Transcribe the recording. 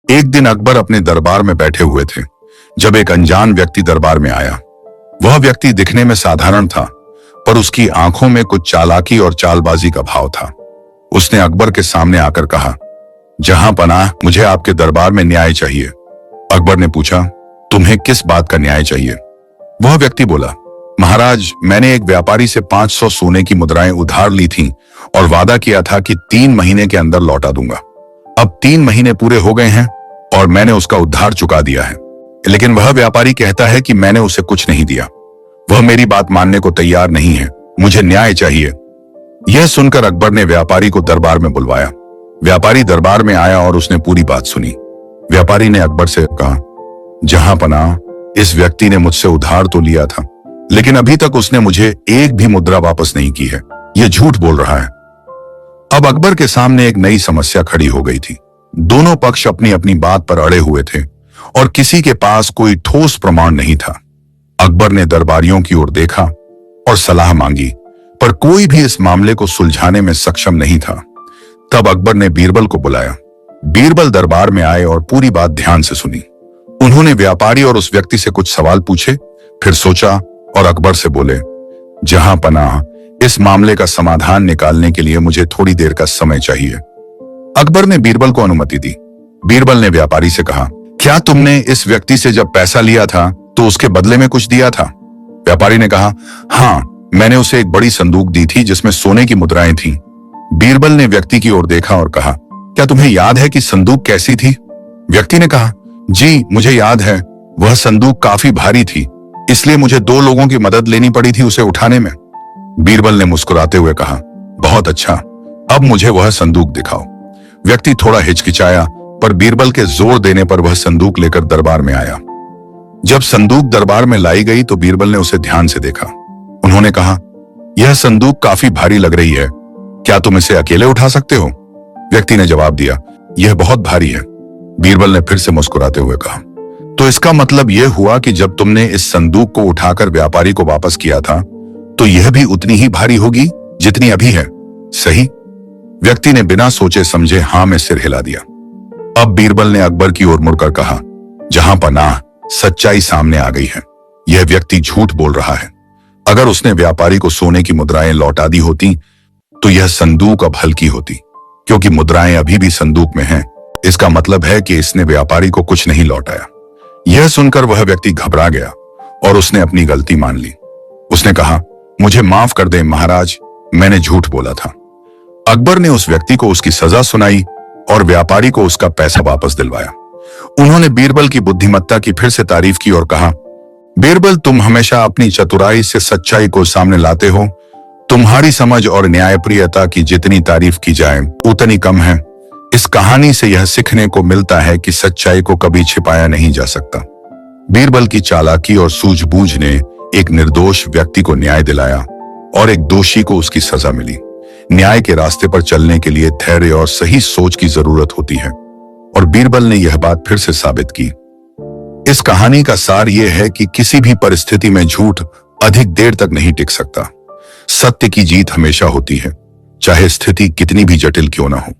एक दिन अकबर अपने दरबार में बैठे हुए थे जब एक अनजान व्यक्ति दरबार में आया। वह व्यक्ति दिखने में साधारण था, पर उसकी आंखों में कुछ चालाकी और चालबाजी का भाव था। उसने अकबर के सामने आकर कहा, जहां पनाह, मुझे आपके दरबार में न्याय चाहिए। अकबर ने पूछा, तुम्हें किस बात का न्याय चाहिए? वह व्यक्ति बोला, महाराज, मैंने एक व्यापारी से 500 सोने की मुद्राएं उधार ली थीं और वादा किया था कि 3 महीने के अंदर लौटा दूंगा। अब 3 महीने पूरे हो गए हैं और मैंने उसका उधार चुका दिया है, लेकिन वह व्यापारी कहता है कि मैंने उसे कुछ नहीं दिया। वह मेरी बात मानने को तैयार नहीं है। मुझे न्याय चाहिए। यह सुनकर अकबर ने व्यापारी को दरबार में बुलवाया। व्यापारी दरबार में आया और उसने पूरी बात सुनी। व्यापारी ने अकबर से कहा, जहां पनाह, इस व्यक्ति ने मुझसे उधार तो लिया था, लेकिन अभी तक उसने मुझे एक भी मुद्रा वापस नहीं की है। यह झूठ बोल रहा है। अब अकबर के सामने एक नई समस्या खड़ी हो गई थी। दोनों पक्ष अपनी अपनी बात पर अड़े हुए थे और किसी के पास कोई ठोस प्रमाण नहीं था। अकबर ने दरबारियों की ओर देखा और सलाह मांगी, पर कोई भी इस मामले को सुलझाने में सक्षम नहीं था। तब अकबर ने बीरबल को बुलाया। बीरबल दरबार में आए और पूरी बात ध्यान से सुनी। उन्होंने व्यापारी और उस व्यक्ति से कुछ सवाल पूछे, फिर सोचा और अकबर से बोले, जहां पनाह, इस मामले का समाधान निकालने के लिए मुझे थोड़ी देर का समय चाहिए। अकबर ने बीरबल को अनुमति दी। बीरबल ने व्यापारी से कहा, क्या तुमने इस व्यक्ति से जब पैसा लिया था तो उसके बदले में कुछ दिया था? व्यापारी ने कहा, हाँ, मैंने उसे एक बड़ी संदूक दी थी जिसमें सोने की मुद्राएं थीं। बीरबल ने व्यक्ति की ओर देखा और कहा, क्या तुम्हें याद है कि संदूक कैसी थी? व्यक्ति ने कहा, जी, मुझे याद है। वह संदूक काफी भारी थी, इसलिए मुझे 2 लोगों की मदद लेनी पड़ी थी उसे उठाने में। बीरबल ने मुस्कुराते हुए कहा, बहुत अच्छा, अब मुझे वह संदूक दिखाओ। व्यक्ति थोड़ा हिचकिचाया, पर बीरबल के जोर देने पर वह संदूक लेकर दरबार में आया। जब संदूक दरबार में लाई गई तो बीरबल ने उसे ध्यान से देखा। उन्होंने कहा, यह संदूक काफी भारी लग रही है, क्या तुम इसे अकेले उठा सकते हो? व्यक्ति ने जवाब दिया, यह बहुत भारी है। बीरबल ने फिर से मुस्कुराते हुए कहा, तो इसका मतलब यह हुआ कि जब तुमने इस संदूक को उठाकर व्यापारी को वापस किया था तो यह भी उतनी ही भारी होगी जितनी अभी है, सही? व्यक्ति ने बिना सोचे समझे हाँ में सिर हिला दिया। अब बीरबल ने अकबर की ओर मुड़कर कहा, जहां पनाह, सच्चाई सामने आ गई है। यह व्यक्ति झूठ बोल रहा है। अगर उसने व्यापारी को सोने की मुद्राएं लौटा दी होती तो यह संदूक अब हल्की होती, क्योंकि मुद्राएं अभी भी संदूक में हैं। इसका मतलब है कि इसने व्यापारी को कुछ नहीं लौटाया। यह सुनकर वह व्यक्ति घबरा गया और उसने अपनी गलती मान ली। उसने कहा, मुझे माफ कर दें महाराज, मैंने झूठ बोला था। अकबर ने उस व्यक्ति को उसकी सजा सुनाई और व्यापारी को उसका पैसा वापस दिलवाया। उन्होंने बीरबल की बुद्धिमत्ता की फिर से तारीफ की और कहा, बीरबल, तुम हमेशा अपनी चतुराई से सच्चाई को सामने लाते हो। तुम्हारी समझ और न्यायप्रियता की जितनी तारीफ की जाए उतनी कम है। इस कहानी से यह सीखने को मिलता है कि सच्चाई को कभी छिपाया नहीं जा सकता। बीरबल की चालाकी और सूझबूझ ने एक निर्दोष व्यक्ति को न्याय दिलाया और एक दोषी को उसकी सजा मिली। न्याय के रास्ते पर चलने के लिए धैर्य और सही सोच की जरूरत होती है, और बीरबल ने यह बात फिर से साबित की। इस कहानी का सार यह है कि किसी भी परिस्थिति में झूठ अधिक देर तक नहीं टिक सकता। सत्य की जीत हमेशा होती है, चाहे स्थिति कितनी भी जटिल क्यों ना हो।